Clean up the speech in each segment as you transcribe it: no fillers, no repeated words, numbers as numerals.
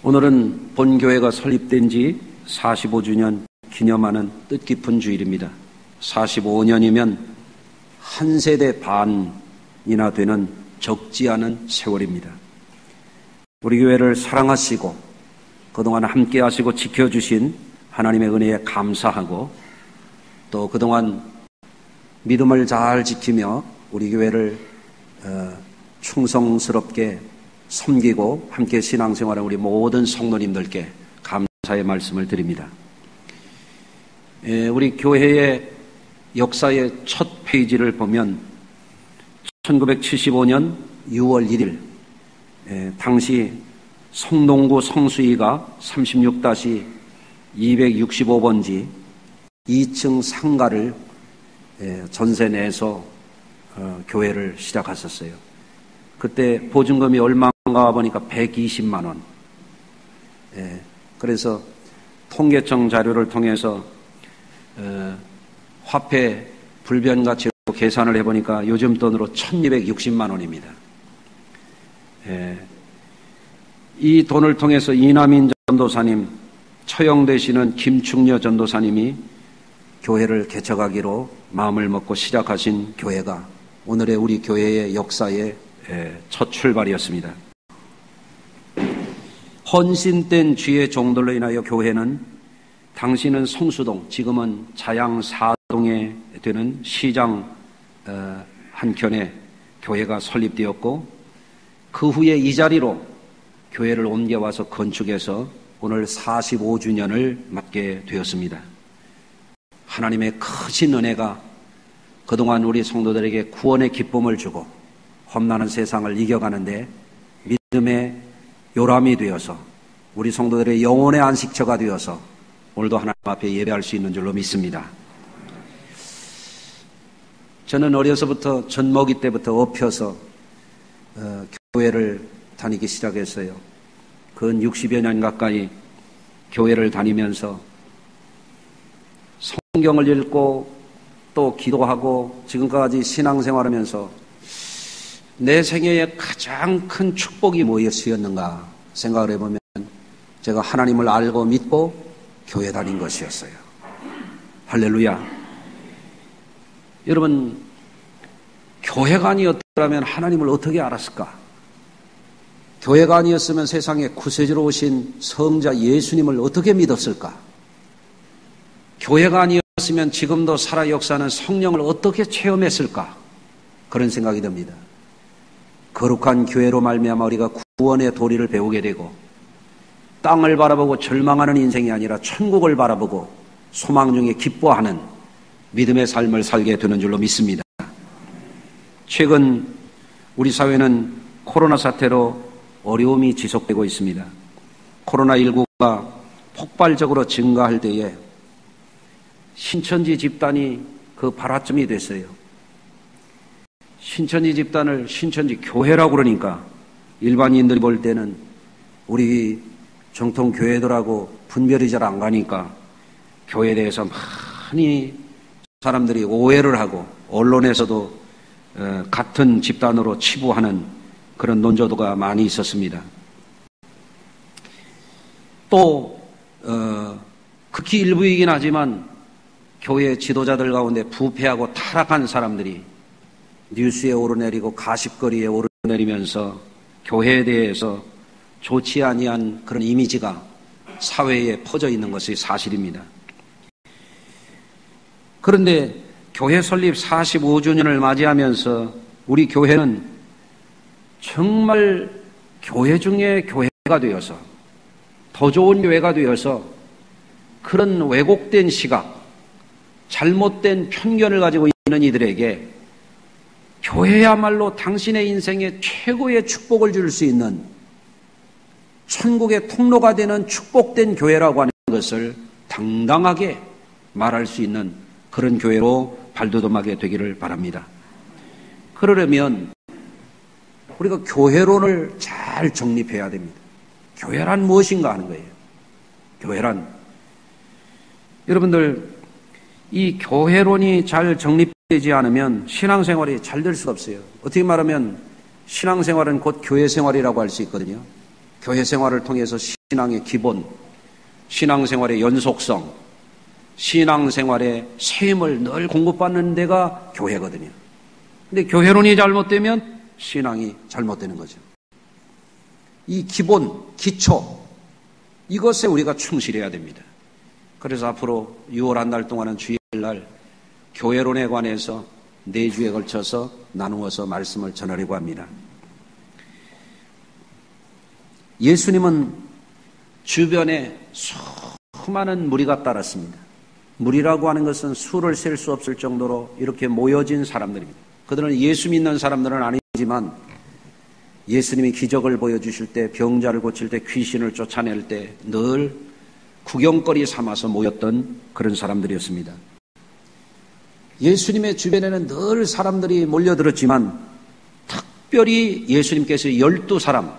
오늘은 본교회가 설립된 지 45주년 기념하는 뜻깊은 주일입니다. 45년이면 한 세대 반이나 되는 적지 않은 세월입니다. 우리 교회를 사랑하시고 그동안 함께 하시고 지켜주신 하나님의 은혜에 감사하고 또 그동안 믿음을 잘 지키며 우리 교회를 충성스럽게 섬기고 함께 신앙생활한 우리 모든 성도님들께 감사의 말씀을 드립니다. 우리 교회의 역사의 첫 페이지를 보면 1975년 6월 1일 당시 성동구 성수이가 36-265번지 2층 상가를 전세 내서 교회를 시작했었어요. 그때 보증금이 얼마인가 보니까 120만 원. 그래서 통계청 자료를 통해서 화폐 불변가치로 계산을 해보니까 요즘 돈으로 1260만 원입니다. 이 돈을 통해서 이남인 전도사님, 처형되시는 김충녀 전도사님이 교회를 개척하기로 마음을 먹고 시작하신 교회가 오늘의 우리 교회의 역사의 첫 출발이었습니다. 헌신된 주의 종들로 인하여 교회는 당시는 성수동, 지금은 자양 4동에 되는 시장 한켠에 교회가 설립되었고 그 후에 이 자리로 교회를 옮겨와서 건축해서 오늘 45주년을 맞게 되었습니다. 하나님의 크신 은혜가 그동안 우리 성도들에게 구원의 기쁨을 주고 험난한 세상을 이겨가는데 믿음의 요람이 되어서 우리 성도들의 영혼의 안식처가 되어서 오늘도 하나님 앞에 예배할 수 있는 줄로 믿습니다. 저는 어려서부터 젖먹이 때부터 업혀서 교회를 다니기 시작했어요. 근 60여 년 가까이 교회를 다니면서 성경을 읽고 또 기도하고 지금까지 신앙생활하면서 내 생애의 가장 큰 축복이 무엇이었는가 생각을 해보면 제가 하나님을 알고 믿고 교회 다닌 것이었어요. 할렐루야. 여러분, 교회가 아니었더라면 하나님을 어떻게 알았을까? 교회가 아니었으면 세상에 구세주로 오신 성자 예수님을 어떻게 믿었을까? 교회가 아니었으면 지금도 살아 역사하는 성령을 어떻게 체험했을까? 그런 생각이 듭니다. 거룩한 교회로 말미암아 우리가 구원의 도리를 배우게 되고 땅을 바라보고 절망하는 인생이 아니라 천국을 바라보고 소망 중에 기뻐하는 믿음의 삶을 살게 되는 줄로 믿습니다. 최근 우리 사회는 코로나 사태로 어려움이 지속되고 있습니다. 코로나19가 폭발적으로 증가할 때에 신천지 집단이 그 발화점이 됐어요. 신천지 집단을 신천지 교회라고 그러니까 일반인들이 볼 때는 우리 정통 교회들하고 분별이 잘 안 가니까 교회에 대해서 많이 사람들이 오해를 하고 언론에서도 같은 집단으로 치부하는 그런 논조도가 많이 있었습니다. 또 극히 일부이긴 하지만 교회 지도자들 가운데 부패하고 타락한 사람들이 뉴스에 오르내리고 가십거리에 오르내리면서 교회에 대해서 좋지 아니한 그런 이미지가 사회에 퍼져 있는 것이 사실입니다. 그런데 교회 설립 45주년을 맞이하면서 우리 교회는 정말 교회 중에 교회가 되어서 더 좋은 교회가 되어서 그런 왜곡된 시각, 잘못된 편견을 가지고 있는 이들에게 교회야말로 당신의 인생에 최고의 축복을 줄 수 있는 천국의 통로가 되는 축복된 교회라고 하는 것을 당당하게 말할 수 있는 그런 교회로 발돋움하게 되기를 바랍니다. 그러려면 우리가 교회론을 잘 정립해야 됩니다. 교회란 무엇인가 하는 거예요. 교회란 여러분들 이 교회론이 잘 정립되지 않으면 신앙생활이 잘 될 수가 없어요. 어떻게 말하면 신앙생활은 곧 교회생활이라고 할 수 있거든요. 교회생활을 통해서 신앙의 기본, 신앙생활의 연속성, 신앙생활의 셈을 늘 공급받는 데가 교회거든요. 근데 교회론이 잘못되면 신앙이 잘못되는 거죠. 이 기본, 기초, 이것에 우리가 충실해야 됩니다. 그래서 앞으로 6월 한 달 동안은 주일날 교회론에 관해서 4주에 걸쳐서 나누어서 말씀을 전하려고 합니다. 예수님은 주변에 수많은 무리가 따랐습니다. 무리라고 하는 것은 수를 셀 수 없을 정도로 이렇게 모여진 사람들입니다. 그들은 예수 믿는 사람들은 아니지만 예수님이 기적을 보여주실 때, 병자를 고칠 때, 귀신을 쫓아낼 때 늘 구경거리 삼아서 모였던 그런 사람들이었습니다. 예수님의 주변에는 늘 사람들이 몰려들었지만 특별히 예수님께서 12사람,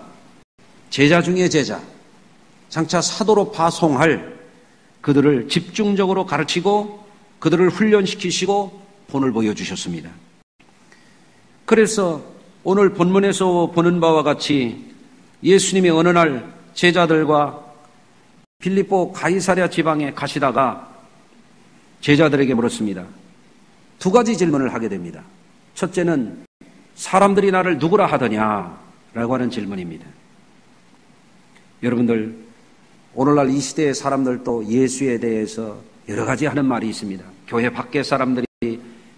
제자 중에 제자, 장차 사도로 파송할 그들을 집중적으로 가르치고 그들을 훈련시키시고 본을 보여주셨습니다. 그래서 오늘 본문에서 보는 바와 같이 예수님이 어느 날 제자들과 빌립보 가이사랴 지방에 가시다가 제자들에게 물었습니다. 2가지 질문을 하게 됩니다. 첫째는 사람들이 나를 누구라 하더냐라고 하는 질문입니다. 여러분들, 오늘날 이 시대의 사람들도 예수에 대해서 여러 가지 하는 말이 있습니다. 교회 밖의 사람들이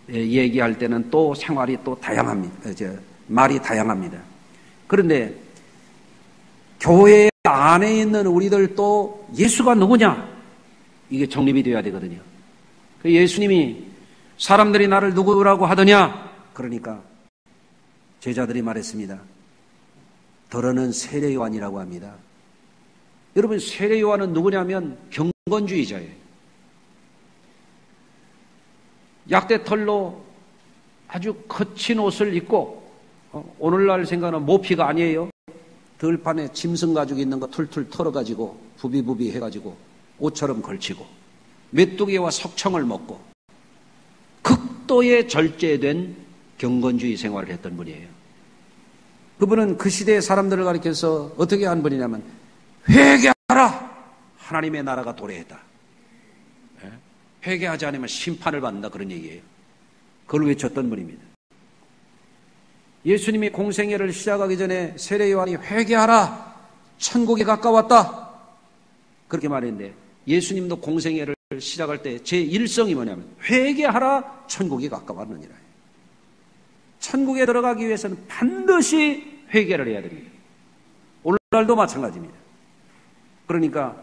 얘기할 때는 또 생활이 또 다양합니다. 말이 다양합니다. 그런데 교회 안에 있는 우리들도 예수가 누구냐? 이게 정립이 되어야 되거든요. 예수님이 사람들이 나를 누구라고 하더냐? 그러니까 제자들이 말했습니다. 더러는 세례 요한이라고 합니다. 여러분, 세례 요한은 누구냐면 경건주의자예요. 약대털로 아주 거친 옷을 입고, 오늘날 생각하는 모피가 아니에요. 들판에 짐승 가죽 있는 거 툴툴 털어가지고 부비부비 해가지고 옷처럼 걸치고 메뚜기와 석청을 먹고 극도의 절제된 경건주의 생활을 했던 분이에요. 그분은 그 시대의 사람들을 가리켜서 어떻게 한 분이냐면 회개하라! 하나님의 나라가 도래했다. 회개하지 않으면 심판을 받는다, 그런 얘기예요. 그걸 외쳤던 분입니다. 예수님이 공생애를 시작하기 전에 세례 요한이 회개하라! 천국이 가까웠다! 그렇게 말했는데 예수님도 공생애를 시작할 때 제1성이 뭐냐면 회개하라! 천국이 가까웠느니라. 천국에 들어가기 위해서는 반드시 회개를 해야 됩니다. 오늘날도 마찬가지입니다. 그러니까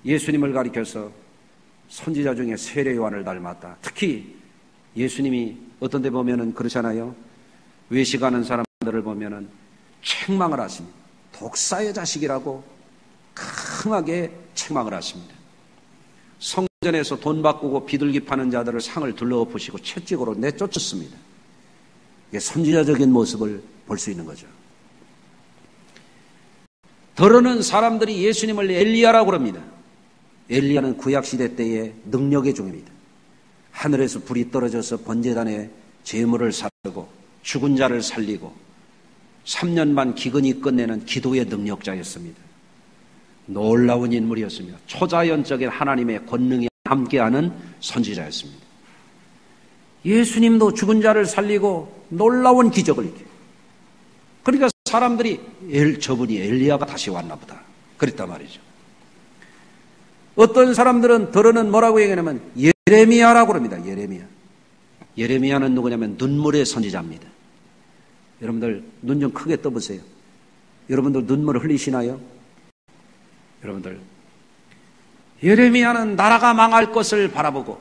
예수님을 가리켜서 선지자 중에 세례 요한을 닮았다. 특히 예수님이 어떤 데 보면은 그러잖아요. 외식하는 사람들을 보면은 책망을 하십니다. 독사의 자식이라고 강하게 책망을 하십니다. 성전에서 돈 바꾸고 비둘기 파는 자들을 상을 둘러엎으시고 채찍으로 내쫓았습니다. 이게 선지자적인 모습을 볼 수 있는 거죠. 더러는 사람들이 예수님을 엘리야라고 합니다. 엘리야는 구약시대 때의 능력의 종입니다. 하늘에서 불이 떨어져서 번제단에 제물을 사르고 죽은 자를 살리고 3년 반 기근이 끝내는 기도의 능력자였습니다. 놀라운 인물이었습니다. 초자연적인 하나님의 권능이 함께하는 선지자였습니다. 예수님도 죽은 자를 살리고 놀라운 기적을 일으켜요. 그러니까 사람들이 저분이 엘리야가 다시 왔나 보다 그랬단 말이죠. 어떤 사람들은 더러는 뭐라고 얘기하냐면 예레미야라고 합니다. 예레미야는 누구냐면 눈물의 선지자입니다. 여러분들 눈 좀 크게 떠보세요. 여러분들 눈물을 흘리시나요? 여러분들, 예레미야는 나라가 망할 것을 바라보고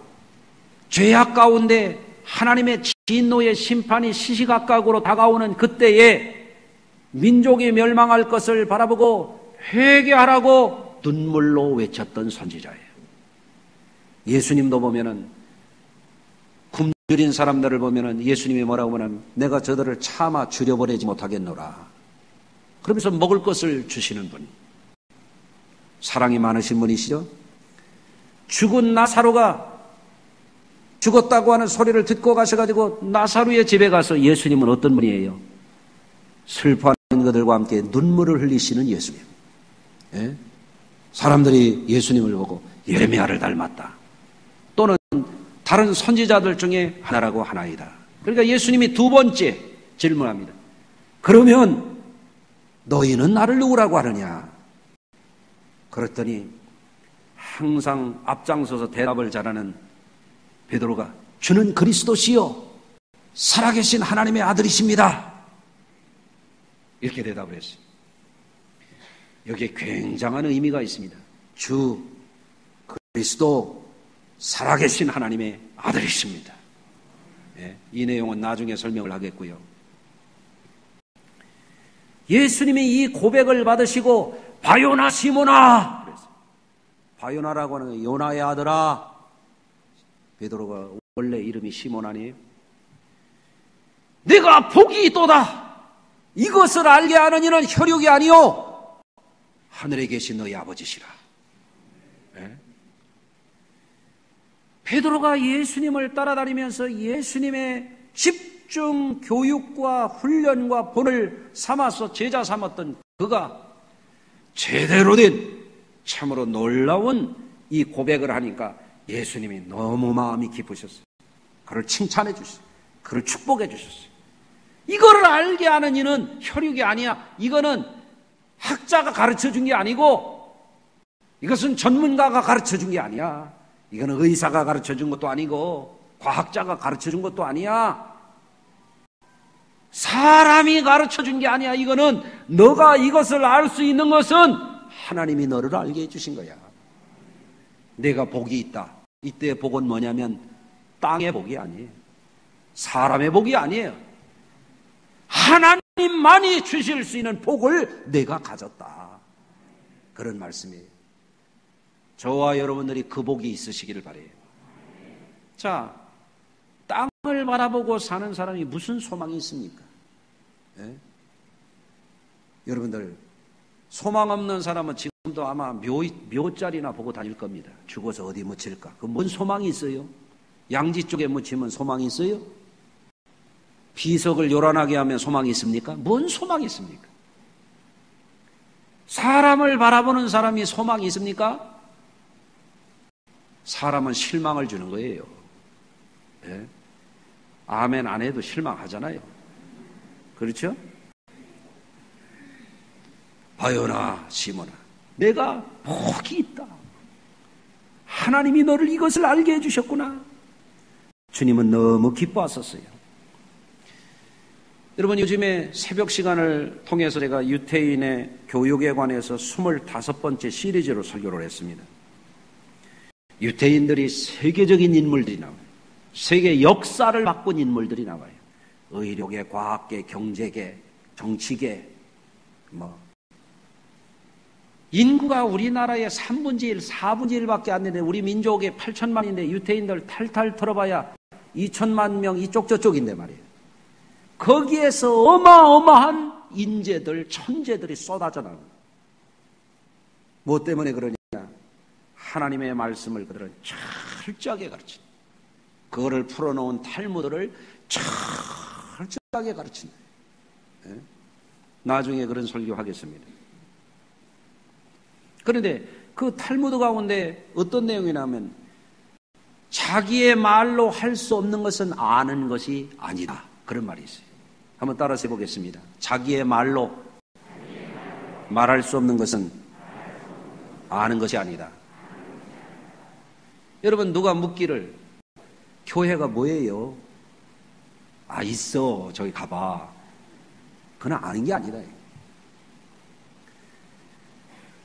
죄악 가운데 하나님의 진노의 심판이 시시각각으로 다가오는 그때에 민족이 멸망할 것을 바라보고 회개하라고 눈물로 외쳤던 선지자예요. 예수님도 보면은 굶주린 사람들을 보면은 예수님이 뭐라고 하냐면 내가 저들을 차마 줄여보내지 못하겠노라. 그러면서 먹을 것을 주시는 분. 사랑이 많으신 분이시죠? 죽은 나사로가 죽었다고 하는 소리를 듣고 가셔가지고 나사로의 집에 가서 예수님은 어떤 분이에요? 슬퍼하는 그들과 함께 눈물을 흘리시는 예수님. 예? 사람들이 예수님을 보고 예레미야를 닮았다, 또는 다른 선지자들 중에 하나라고 하나이다. 그러니까 예수님이 두 번째 질문합니다. 그러면 너희는 나를 누구라고 하느냐? 그랬더니 항상 앞장서서 대답을 잘하는 베드로가 주는 그리스도시요 살아계신 하나님의 아들이십니다, 이렇게 대답을 했어요. 여기에 굉장한 의미가 있습니다. 주 그리스도 살아계신 하나님의 아들이십니다. 이 내용은 나중에 설명을 하겠고요. 예수님이 이 고백을 받으시고 바요나 시몬아 그랬어요. 바요나라고 하는 건 요나의 아들아. 베드로가 원래 이름이 시몬 아니에요? 내가 복이 있도다. 이것을 알게 하는 이는 혈육이 아니요 하늘에 계신 너희 아버지시라. 베드로가 예수님을 따라다니면서 예수님의 집중 교육과 훈련과 본을 삼아서 제자 삼았던 그가 제대로 된 참으로 놀라운 이 고백을 하니까 예수님이 너무 마음이 기쁘셨어요. 그를 칭찬해 주셨어요. 그를 축복해 주셨어요. 이거를 알게 하는 이는 혈육이 아니야. 이거는 학자가 가르쳐 준 게 아니고, 이것은 전문가가 가르쳐 준 게 아니야. 이거는 의사가 가르쳐 준 것도 아니고 과학자가 가르쳐 준 것도 아니야. 사람이 가르쳐 준 게 아니야. 이거는 너가 이것을 알 수 있는 것은 하나님이 너를 알게 해주신 거야. 내가 복이 있다. 이때의 복은 뭐냐면 땅의 복이 아니에요. 사람의 복이 아니에요. 하나님만이 주실 수 있는 복을 내가 가졌다. 그런 말씀이에요. 저와 여러분들이 그 복이 있으시기를 바라요. 자, 땅을 바라보고 사는 사람이 무슨 소망이 있습니까? 여러분들, 소망 없는 사람은 지금도 아마 묘자리나 보고 다닐 겁니다. 죽어서 어디 묻힐까? 그 뭔 소망이 있어요? 양지 쪽에 묻히면 소망이 있어요? 비석을 요란하게 하면 소망이 있습니까? 뭔 소망이 있습니까? 사람을 바라보는 사람이 소망이 있습니까? 사람은 실망을 주는 거예요. 네? 아멘 안 해도 실망하잖아요. 그렇죠? 바요나 시몬아, 내가 복이 있다. 하나님이 너를 이것을 알게 해주셨구나. 주님은 너무 기뻐하셨어요. 여러분, 요즘에 새벽 시간을 통해서 제가 유태인의 교육에 관해서 25번째 시리즈로 설교를 했습니다. 유태인들이 세계적인 인물들이 나와요. 세계 역사를 바꾼 인물들이 나와요. 의료계, 과학계, 경제계, 정치계, 인구가 우리나라의 3분의 1, 4분의 1밖에 안 되는데 우리 민족의 8천만인데 유태인들 탈탈 털어봐야 2천만 명 이쪽 저쪽인데 말이에요. 거기에서 어마어마한 인재들, 천재들이 쏟아져 나옵니다. 뭐 때문에 그러냐? 하나님의 말씀을 그들은 철저하게 가르친다. 그거를 풀어놓은 탈무드를 철저하게 가르친다. 나중에 그런 설교하겠습니다. 그런데 그 탈무드 가운데 어떤 내용이냐면 자기의 말로 할 수 없는 것은 아는 것이 아니다. 그런 말이 있어요. 한번 따라서 해보겠습니다. 자기의 말로 말할 수 없는 것은 아는 것이 아니다. 여러분, 누가 묻기를 교회가 뭐예요? 아, 있어. 저기 가봐. 그건 아는 게 아니다.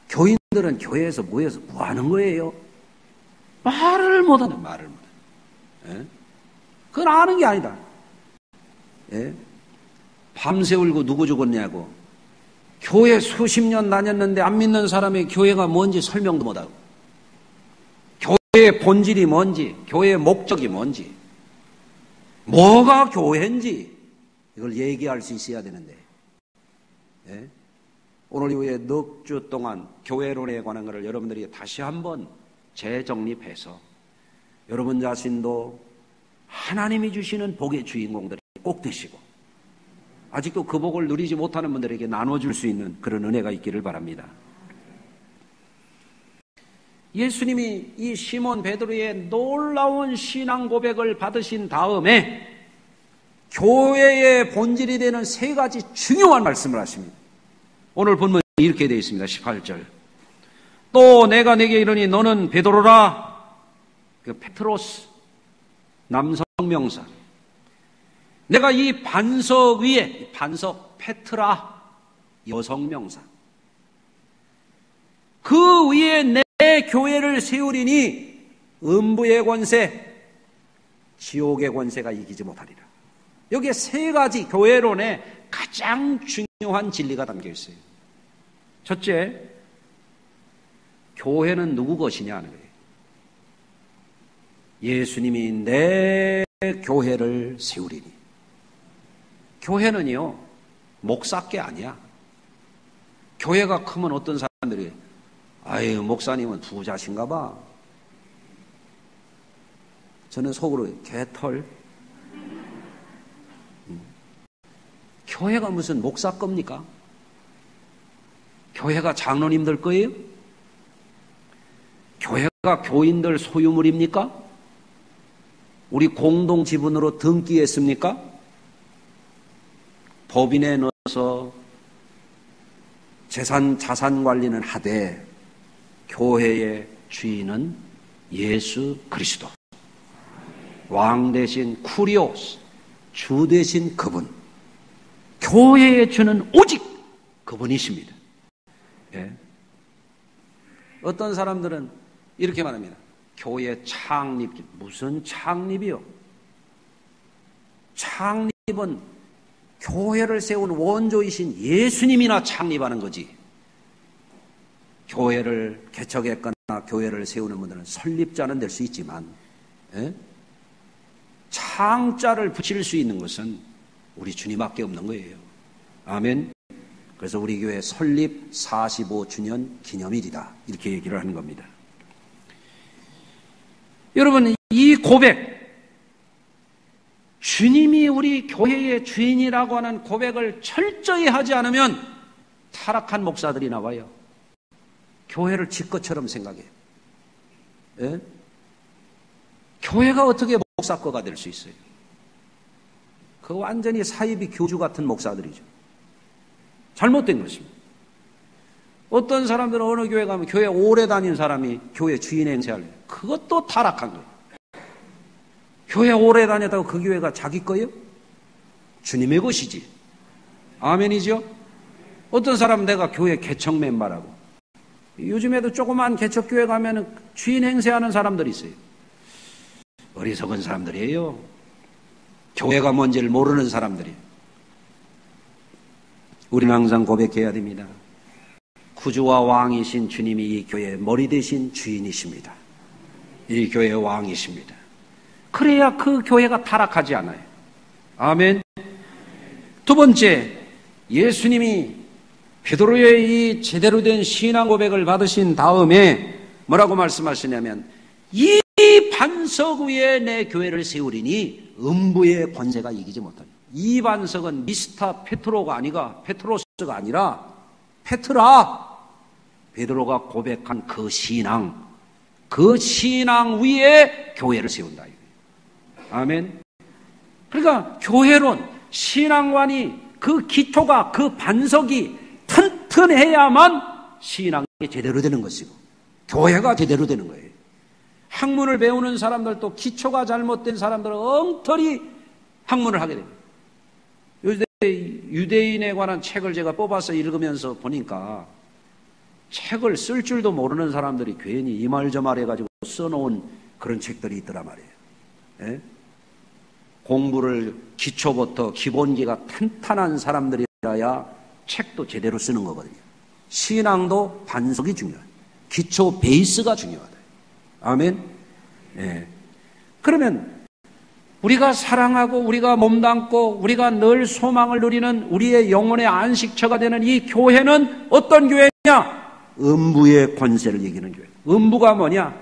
교인들은 교회에서 모여서 뭐 하는 거예요? 말을 못하는, 말을 못하는. 그건 아는 게 아니다. 밤새 울고 누구 죽었냐고. 교회 수십 년 다녔는데 안 믿는 사람이 교회가 뭔지 설명도 못하고, 교회의 본질이 뭔지, 교회의 목적이 뭔지, 뭐가 교회인지 이걸 얘기할 수 있어야 되는데, 오늘 이후에 넉 주 동안 교회론에 관한 것을 여러분들이 다시 한번 재정립해서 여러분 자신도 하나님이 주시는 복의 주인공들이 꼭 되시고, 아직도 그 복을 누리지 못하는 분들에게 나눠줄 수 있는 그런 은혜가 있기를 바랍니다. 예수님이 이 시몬 베드로의 놀라운 신앙 고백을 받으신 다음에 교회의 본질이 되는 세 가지 중요한 말씀을 하십니다. 오늘 본문이 이렇게 되어 있습니다. 18절. 또 내가 네게 이르니 너는 베드로라. 그 페트로스, 남성 명사. 내가 이 반석 위에, 반석 페트라, 여성 명사. 그 위에 내 교회를 세우리니 음부의 권세, 지옥의 권세가 이기지 못하리라. 여기에 세 가지 교회론의 가장 중요한 진리가 담겨 있어요. 첫째, 교회는 누구 것이냐 하는 거예요. 예수님이 내 교회를 세우리니. 교회는요, 목사께 아니야. 교회가 크면 어떤 사람들이 아유, 목사님은 부자신가 봐. 저는 속으로 개털. 교회가 무슨 목사 겁니까? 교회가 장로님들 거예요? 교회가 교인들 소유물입니까? 우리 공동 지분으로 등기했습니까? 법인에 넣어서 자산 관리는 하되 교회의 주인은 예수 그리스도. 왕 대신 쿠리오스, 주 대신 그분. 교회의 주는 오직 그분이십니다. 예. 어떤 사람들은 이렇게 말합니다. 교회 창립, 무슨 창립이요? 창립은 교회를 세운 원조이신 예수님이나 창립하는 거지. 교회를 개척했거나 교회를 세우는 분들은 설립자는 될 수 있지만, 예? 창자를 붙일 수 있는 것은 우리 주님밖에 없는 거예요. 아멘. 그래서 우리 교회 설립 45주년 기념일이다. 이렇게 얘기를 하는 겁니다. 여러분, 이 고백, 주님이 우리 교회의 주인이라고 하는 고백을 철저히 하지 않으면 타락한 목사들이 나와요. 교회를 지 것처럼 생각해요. 예? 교회가 어떻게 목사 거가 될 수 있어요? 그 완전히 사이비 교주 같은 목사들이죠. 잘못된 것입니다. 어떤 사람들은 어느 교회 가면 교회 오래 다닌 사람이 교회 주인 행세할래요. 그것도 타락한 거예요. 교회 오래 다녔다고 그 교회가 자기 거예요? 주님의 것이지. 아멘이죠? 어떤 사람은 내가 교회 개척 멤버라고. 요즘에도 조그만 개척교회 가면 주인 행세하는 사람들이 있어요. 어리석은 사람들이에요. 교회가 뭔지를 모르는 사람들이에요. 우리는 항상 고백해야 됩니다. 구주와 왕이신 주님이 이 교회의 머리 대신 주인이십니다. 이 교회의 왕이십니다. 그래야 그 교회가 타락하지 않아요. 아멘. 두 번째, 예수님이 베드로의 이 제대로 된 신앙 고백을 받으신 다음에 뭐라고 말씀하시냐면, 이 반석 위에 내 교회를 세우리니 음부의 권세가 이기지 못하니. 이 반석은 미스터 페트로스가 아니라 페트라, 베드로가 고백한 그 신앙 위에 교회를 세운다. 아멘. 그러니까 교회론, 신앙관이 그 기초가, 그 반석이 튼튼해야만 신앙이 제대로 되는 것이고 교회가 제대로 되는 거예요. 학문을 배우는 사람들도 기초가 잘못된 사람들은 엉터리 학문을 하게 됩니다. 요새 유대인에 관한 책을 제가 뽑아서 읽으면서 보니까 책을 쓸 줄도 모르는 사람들이 괜히 이 말 저 말 해가지고 써놓은 그런 책들이 있더라 말이에요. 예? 공부를 기초부터 기본기가 탄탄한 사람들이라야 책도 제대로 쓰는 거거든요. 신앙도 반석이 중요해요. 기초 베이스가 중요하다. 아멘. 예. 그러면 우리가 사랑하고 우리가 몸담고 우리가 늘 소망을 누리는 우리의 영혼의 안식처가 되는 이 교회는 어떤 교회냐? 음부의 권세를 이기는 교회. 음부가 뭐냐?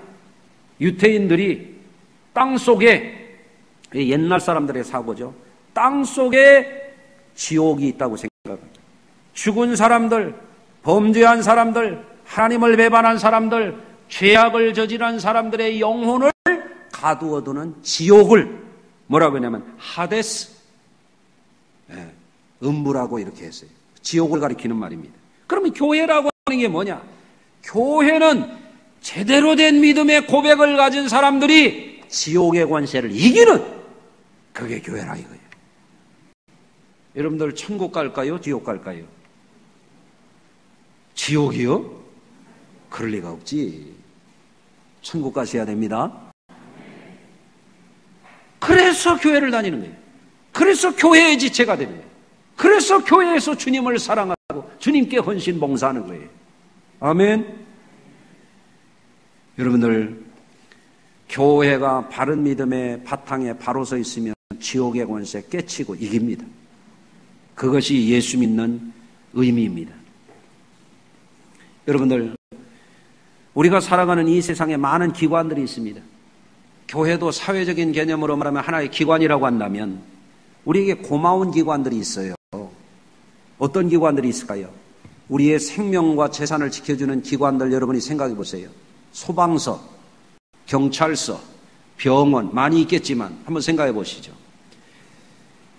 유태인들이 땅속에, 옛날 사람들의 사고죠. 땅속에 지옥이 있다고 생각합니다. 죽은 사람들, 범죄한 사람들, 하나님을 배반한 사람들, 죄악을 저지른 사람들의 영혼을 가두어두는 지옥을 뭐라고 하냐면 하데스, 음부라고 이렇게 했어요. 지옥을 가리키는 말입니다. 그러면 교회라고 하는 게 뭐냐? 교회는 제대로 된 믿음의 고백을 가진 사람들이 지옥의 권세를 이기는, 그게 교회라 이거예요. 여러분들 천국 갈까요? 지옥 갈까요? 지옥이요? 그럴 리가 없지. 천국 가셔야 됩니다. 그래서 교회를 다니는 거예요. 그래서 교회의 지체가 되는 거예요. 그래서 교회에서 주님을 사랑하고 주님께 헌신 봉사하는 거예요. 아멘. 여러분들, 교회가 바른 믿음의 바탕에 바로 서 있으면 지옥의 권세 깨치고 이깁니다. 그것이 예수 믿는 의미입니다. 여러분들, 우리가 살아가는 이 세상에 많은 기관들이 있습니다. 교회도 사회적인 개념으로 말하면 하나의 기관이라고 한다면 우리에게 고마운 기관들이 있어요. 어떤 기관들이 있을까요? 우리의 생명과 재산을 지켜주는 기관들 여러분이 생각해 보세요. 소방서, 경찰서, 병원 많이 있겠지만 한번 생각해 보시죠.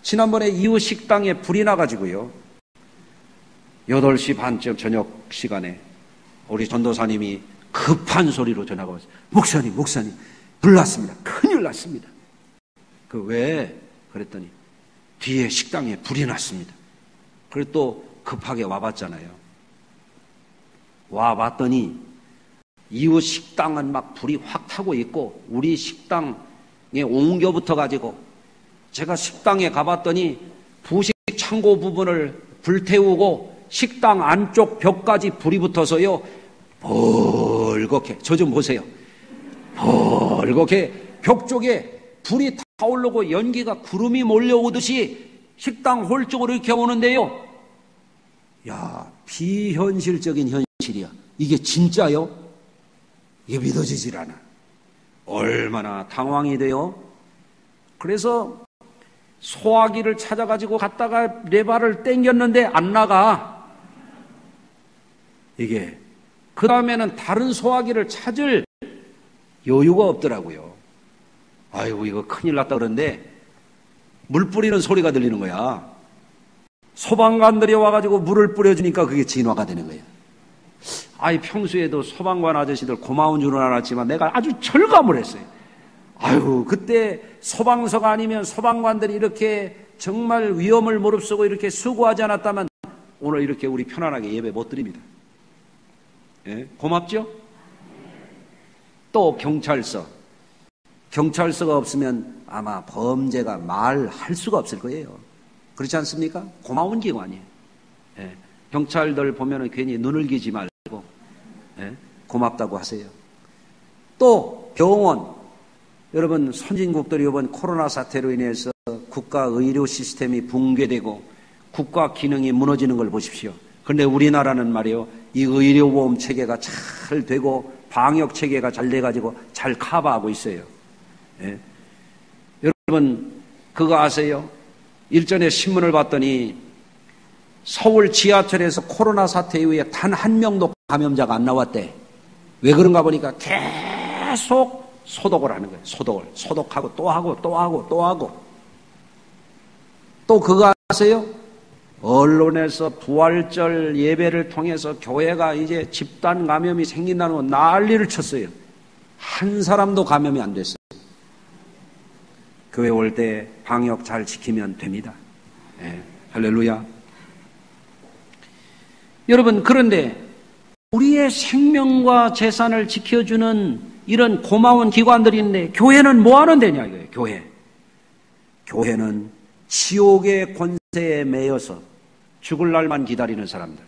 지난번에 이웃 식당에 불이 나가지고요, 8시 반쯤 저녁 시간에 우리 전도사님이 급한 소리로 전화가 왔어요. 목사님 불 났습니다. 큰일 났습니다. 왜? 그랬더니 뒤에 식당에 불이 났습니다. 그리고 또 급하게 와봤잖아요. 와봤더니 이웃 식당은 막 불이 확 타고 있고 우리 식당에 옮겨붙어 가지고 제가 식당에 가봤더니 부식 창고 부분을 불태우고 식당 안쪽 벽까지 불이 붙어서요, 벌겋게, 저 좀 보세요. 벌겋게 벽 쪽에 불이 타오르고 연기가 구름이 몰려오듯이 식당 홀 쪽으로 이렇게 오는데요. 야, 비현실적인 현실이야. 이게 진짜요? 이게 믿어지질 않아. 얼마나 당황이 돼요? 그래서 소화기를 찾아가지고 갔다가 레바를 당겼는데 안 나가. 이게 그 다음에는 다른 소화기를 찾을 여유가 없더라고요. 아이고 이거 큰일 났다 그러는데 물 뿌리는 소리가 들리는 거야. 소방관들이 와가지고 물을 뿌려주니까 그게 진화가 되는 거예요. 아이 평소에도 소방관 아저씨들 고마운 줄은 알았지만 내가 아주 절감을 했어요. 아유, 그때 소방서가 아니면 소방관들이 이렇게 정말 위험을 무릅쓰고 이렇게 수고하지 않았다면 오늘 이렇게 우리 편안하게 예배 못 드립니다. 예? 고맙죠? 또 경찰서가 없으면 아마 범죄가 말할 수가 없을 거예요. 그렇지 않습니까? 고마운 기관이에요. 예. 경찰들 보면은 괜히 눈을 기지 말고, 예? 고맙다고 하세요. 또 병원, 여러분 선진국들이 이번 코로나 사태로 인해서 국가 의료 시스템이 붕괴되고 국가 기능이 무너지는 걸 보십시오. 그런데 우리나라는 말이요, 이 의료보험 체계가 잘 되고 방역 체계가 잘 돼가지고 잘 커버하고 있어요. 예. 여러분 그거 아세요? 일전에 신문을 봤더니 서울 지하철에서 코로나 사태 이후에 단 한 명도 감염자가 안 나왔대. 왜 그런가 보니까 계속 소독을 하는 거예요. 소독하고 또 하고. 또 그거 아세요? 언론에서 부활절 예배를 통해서 교회가 이제 집단 감염이 생긴다는 거 난리를 쳤어요. 한 사람도 감염이 안 됐어요. 교회 올 때 방역 잘 지키면 됩니다. 네, 할렐루야. 여러분, 그런데 우리의 생명과 재산을 지켜주는 이런 고마운 기관들이 있는데 교회는 뭐 하는 데냐 이거예요. 교회는 지옥의 권세에 매여서 죽을 날만 기다리는 사람들,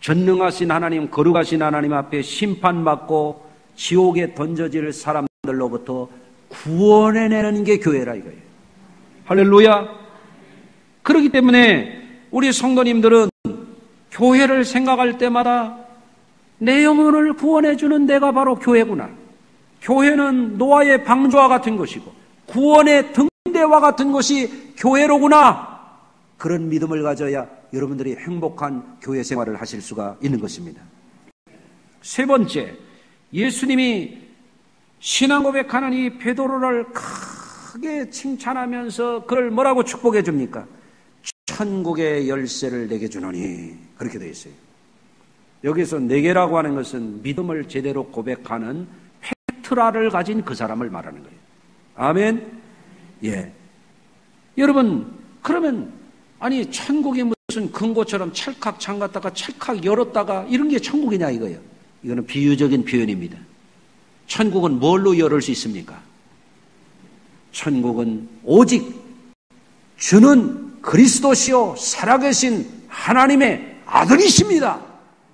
전능하신 하나님, 거룩하신 하나님 앞에 심판받고 지옥에 던져질 사람들로부터 구원해내는 게 교회라 이거예요. 할렐루야. 그렇기 때문에 우리 성도님들은 교회를 생각할 때마다 내 영혼을 구원해주는 데가 바로 교회구나. 교회는 노아의 방주와 같은 것이고 구원의 등대와 같은 것이 교회로구나. 그런 믿음을 가져야 여러분들이 행복한 교회 생활을 하실 수가 있는 것입니다. 세 번째, 예수님이 신앙 고백하는 이 베드로를 크게 칭찬하면서 그를 뭐라고 축복해 줍니까? 천국의 열쇠를 내게 주노니, 그렇게 되어 있어요. 여기서 내게라고 하는 것은 믿음을 제대로 고백하는 페트라를 가진 그 사람을 말하는 거예요. 아멘. 예. 여러분, 그러면 아니 천국이 무슨 금고처럼 찰칵 잠갔다가 찰칵 열었다가 이런 게 천국이냐 이거예요. 이거는 비유적인 표현입니다. 천국은 뭘로 열을 수 있습니까? 천국은 오직 주는 그리스도시요 살아계신 하나님의 아들이십니다.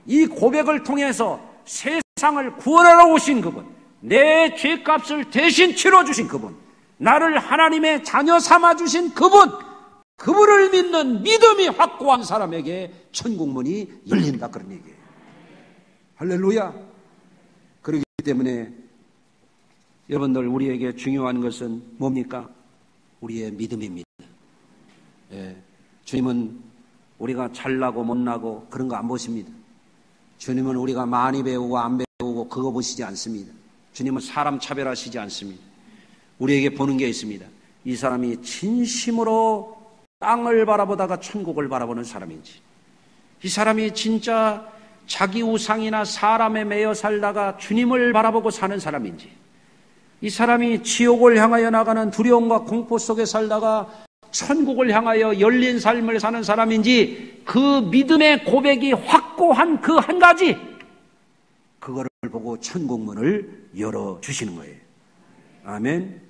이 고백을 통해서 세상을 구원하러 오신 그분, 내 죄값을 대신 치러주신 그분, 나를 하나님의 자녀 삼아주신 그분을 믿는 믿음이 확고한 사람에게 천국문이 열린다, 그런 얘기예요. 할렐루야. 그렇기 때문에 여러분들, 우리에게 중요한 것은 뭡니까? 우리의 믿음입니다. 예, 주님은 우리가 잘나고 못나고 그런 거 안 보십니다. 주님은 우리가 많이 배우고 안 배우고 그거 보시지 않습니다. 주님은 사람 차별하시지 않습니다. 우리에게 보는 게 있습니다. 이 사람이 진심으로 땅을 바라보다가 천국을 바라보는 사람인지, 이 사람이 진짜 자기 우상이나 사람에 매여 살다가 주님을 바라보고 사는 사람인지, 이 사람이 지옥을 향하여 나가는 두려움과 공포 속에 살다가 천국을 향하여 열린 삶을 사는 사람인지, 그 믿음의 고백이 확고한 그 한 가지, 그거를 보고 천국문을 열어주시는 거예요. 아멘.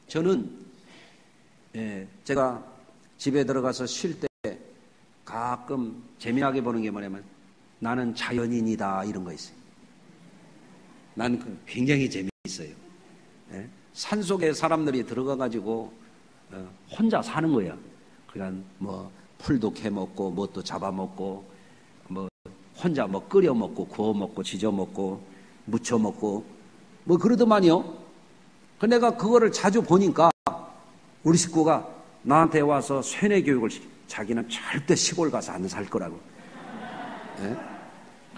저는 제가 집에 들어가서 쉴 때 가끔 재미나게 보는 게 뭐냐면, 나는 자연인이다, 이런 거 있어요. 난 굉장히 재미있어요. 산속에 사람들이 들어가가지고 혼자 사는 거야. 그러니까 뭐 풀도 캐먹고 뭣도 잡아먹고 뭐 혼자 뭐 끓여 먹고 구워 먹고 지져 먹고 무쳐 먹고 뭐 그러더만요. 내가 그거를 자주 보니까 우리 식구가 나한테 와서 세뇌 교육을 시켜. 자기는 절대 시골 가서 안 살 거라고.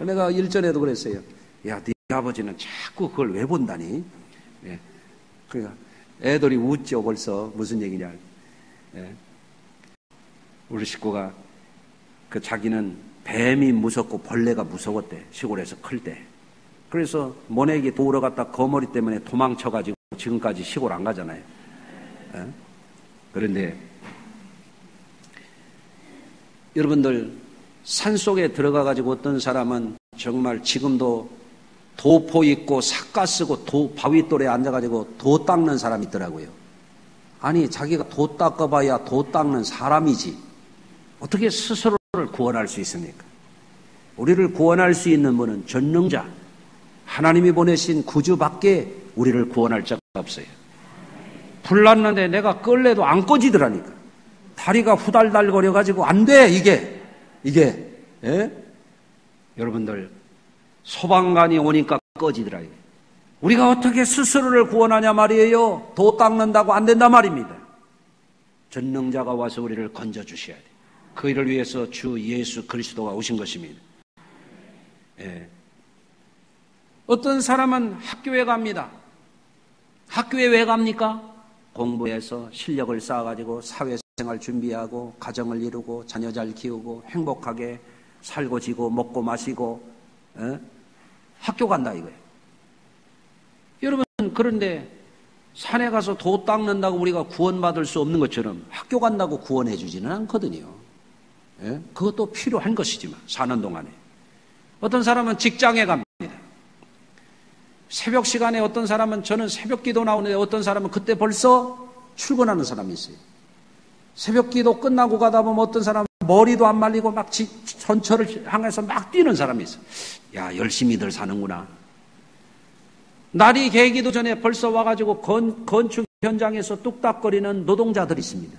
내가 일전에도 그랬어요. 야, 네 아버지는 자꾸 그걸 왜 본다니? 그러니까 애들이 웃죠, 벌써. 무슨 얘기냐. 우리 식구가 자기는 뱀이 무섭고 벌레가 무서웠대, 시골에서 클 때. 그래서 모내기 도우러 갔다 거머리 때문에 도망쳐가지고 지금까지 시골 안 가잖아요. 그런데 여러분들, 산속에 들어가가지고 어떤 사람은 정말 지금도 도포 입고 삿가 쓰고 바위돌에 앉아가지고 도 닦는 사람이 있더라고요. 아니, 자기가 도 닦아봐야 도 닦는 사람이지 어떻게 스스로를 구원할 수 있습니까? 우리를 구원할 수 있는 분은 전능자, 하나님이 보내신 구주밖에 우리를 구원할 자가 없어요. 불 났는데 내가 끌래도 안 꺼지더라니까. 다리가 후달달거려가지고 안 돼, 이게. 여러분들, 소방관이 오니까 꺼지더라고요. 우리가 어떻게 스스로를 구원하냐 말이에요. 도 닦는다고 안 된단 말입니다. 전능자가 와서 우리를 건져주셔야 돼요. 그 일을 위해서 주 예수 그리스도가 오신 것입니다. 어떤 사람은 학교에 갑니다. 학교에 왜 갑니까? 공부해서 실력을 쌓아가지고 사회생활 준비하고 가정을 이루고 자녀 잘 키우고 행복하게 살고 지고 먹고 마시고 학교 간다 이거예요. 여러분, 그런데 산에 가서 도 닦는다고 우리가 구원받을 수 없는 것처럼 학교 간다고 구원해 주지는 않거든요. 그것도 필요한 것이지만 사는 동안에. 어떤 사람은 직장에 갑니다. 새벽 시간에 어떤 사람은, 저는 새벽 기도 나오는데 어떤 사람은 그때 벌써 출근하는 사람이 있어요. 새벽 기도 끝나고 가다 보면 어떤 사람은 머리도 안 말리고 막 전철을 향해서 막 뛰는 사람이 있어요. 야, 열심히들 사는구나. 날이 개기도 전에 벌써 와가지고 건축 현장에서 뚝딱거리는 노동자들이 있습니다.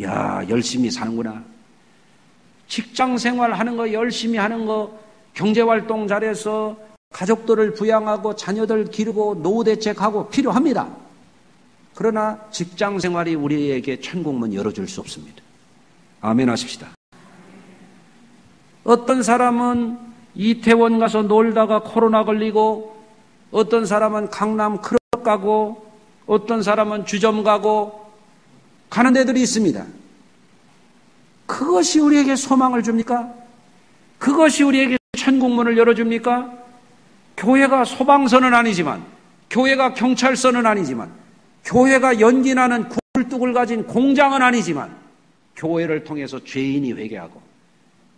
야, 열심히 사는구나. 직장 생활 하는 거, 열심히 하는 거, 경제활동 잘해서 가족들을 부양하고 자녀들 기르고 노후 대책하고 필요합니다. 그러나 직장 생활이 우리에게 천국문 열어줄 수 없습니다. 아멘 하십시다. 어떤 사람은 이태원 가서 놀다가 코로나 걸리고, 어떤 사람은 강남 클럽 가고, 어떤 사람은 주점 가고 가는 데들이 있습니다. 그것이 우리에게 소망을 줍니까? 그것이 우리에게 천국문을 열어줍니까? 교회가 소방서는 아니지만, 교회가 경찰서는 아니지만, 교회가 연기나는 굴뚝을 가진 공장은 아니지만, 교회를 통해서 죄인이 회개하고,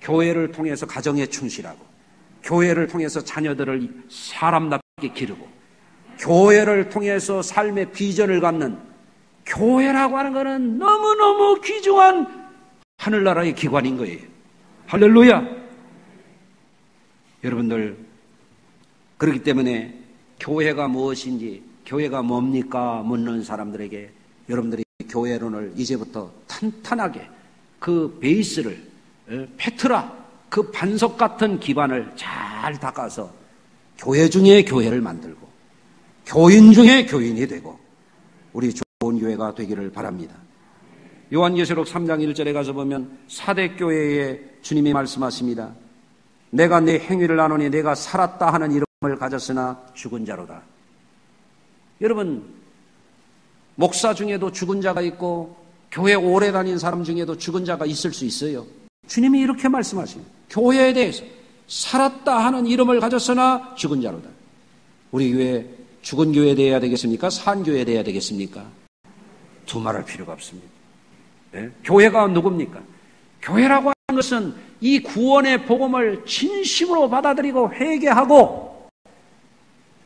교회를 통해서 가정에 충실하고, 교회를 통해서 자녀들을 사람답게 기르고, 교회를 통해서 삶의 비전을 갖는, 교회라고 하는 것은 너무너무 귀중한 하늘나라의 기관인 거예요. 할렐루야! 여러분들, 그렇기 때문에 교회가 무엇인지, 교회가 뭡니까? 묻는 사람들에게 여러분들이 교회론을 이제부터 탄탄하게 그 베이스를, 페트라, 그 반석 같은 기반을 잘 닦아서 교회 중에 교회를 만들고, 교인 중에 교인이 되고, 우리 좋은 교회가 되기를 바랍니다. 요한계시록 3장 1절에 가서 보면 사대교회에 주님이 말씀하십니다. 내가 내 행위를 아노니 내가 살았다 하는 이름을 가졌으나 죽은 자로다. 여러분, 목사 중에도 죽은 자가 있고 교회 오래 다닌 사람 중에도 죽은 자가 있을 수 있어요. 주님이 이렇게 말씀하십니다. 교회에 대해서 살았다 하는 이름을 가졌으나 죽은 자로다. 우리 교회 죽은 교회 되어야 되겠습니까? 산 교회 되어야 되겠습니까? 두말할 필요가 없습니다. 네? 교회가 누굽니까? 교회라고 하는 것은 이 구원의 복음을 진심으로 받아들이고 회개하고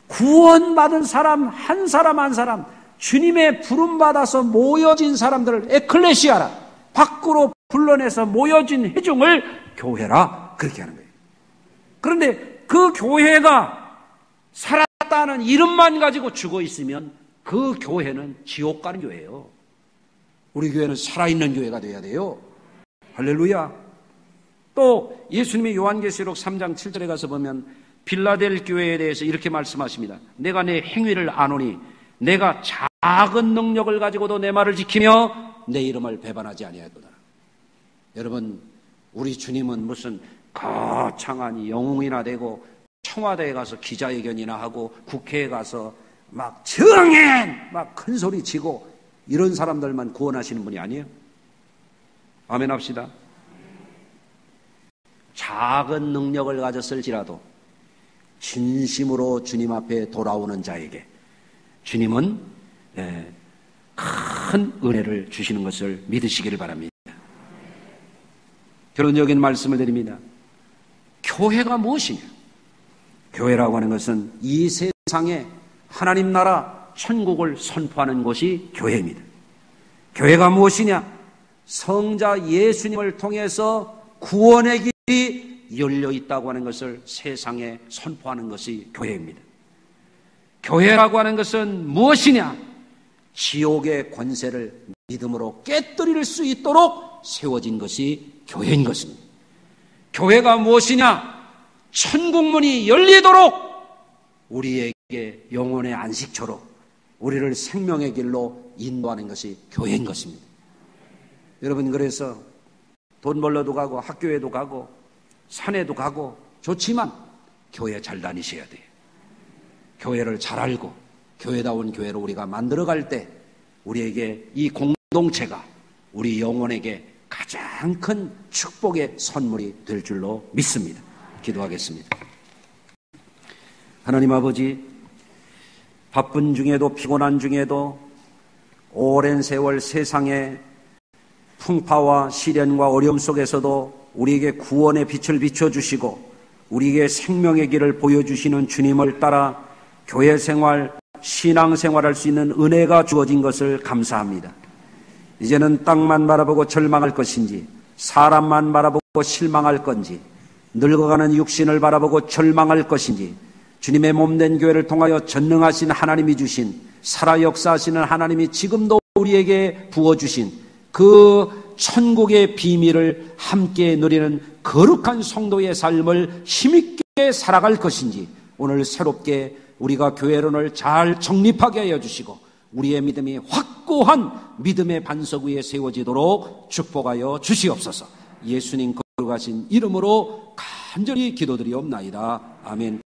구원받은 사람 한 사람 한 사람, 주님의 부름받아서 모여진 사람들을 에클레시아라, 밖으로 불러내서 모여진 회중을 교회라, 그렇게 하는 거예요. 그런데 그 교회가 살았다는 이름만 가지고 죽어 있으면 그 교회는 지옥 가는 교회예요. 우리 교회는 살아있는 교회가 되어야 돼요. 할렐루야. 또 예수님이 요한계시록 3장 7절에 가서 보면 빌라델 교회에 대해서 이렇게 말씀하십니다. 내가 내 행위를 아노니 내가 작은 능력을 가지고도 내 말을 지키며 내 이름을 배반하지 아니하였도다. 여러분, 우리 주님은 무슨 거창한 영웅이나 되고 청와대에 가서 기자회견이나 하고 국회에 가서 막 정행! 막 큰 소리 치고 이런 사람들만 구원하시는 분이 아니에요. 아멘 합시다. 작은 능력을 가졌을지라도 진심으로 주님 앞에 돌아오는 자에게 주님은 큰 은혜를 주시는 것을 믿으시기를 바랍니다. 결론적인 말씀을 드립니다. 교회가 무엇이냐? 교회라고 하는 것은 이 세상에 하나님 나라 천국을 선포하는 곳이 교회입니다. 교회가 무엇이냐? 성자 예수님을 통해서 구원의 길이 열려 있다고 하는 것을 세상에 선포하는 것이 교회입니다. 교회라고 하는 것은 무엇이냐? 지옥의 권세를 믿음으로 깨뜨릴 수 있도록 세워진 것이 교회인 것입니다. 교회가 무엇이냐? 천국문이 열리도록 우리에게 영혼의 안식처로 우리를 생명의 길로 인도하는 것이 교회인 것입니다. 여러분, 그래서 돈 벌러도 가고 학교에도 가고 산에도 가고 좋지만 교회 잘 다니셔야 돼요. 교회를 잘 알고 교회다운 교회로 우리가 만들어갈 때 우리에게 이 공동체가 우리 영혼에게 가장 큰 축복의 선물이 될 줄로 믿습니다. 기도하겠습니다. 하나님 아버지, 바쁜 중에도 피곤한 중에도 오랜 세월 세상의 풍파와 시련과 어려움 속에서도 우리에게 구원의 빛을 비춰주시고 우리에게 생명의 길을 보여주시는 주님을 따라 교회 생활, 신앙생활할 수 있는 은혜가 주어진 것을 감사합니다. 이제는 땅만 바라보고 절망할 것인지 사람만 바라보고 실망할 건지 늙어가는 육신을 바라보고 절망할 것인지 주님의 몸된 교회를 통하여 전능하신 하나님이 주신 살아 역사하시는 하나님이 지금도 우리에게 부어주신 그 천국의 비밀을 함께 누리는 거룩한 성도의 삶을 힘있게 살아갈 것인지 오늘 새롭게 우리가 교회론을 잘 정립하게 하여 주시고 우리의 믿음이 확고한 믿음의 반석 위에 세워지도록 축복하여 주시옵소서. 예수님 거룩하신 이름으로 간절히 기도드리옵나이다. 아멘.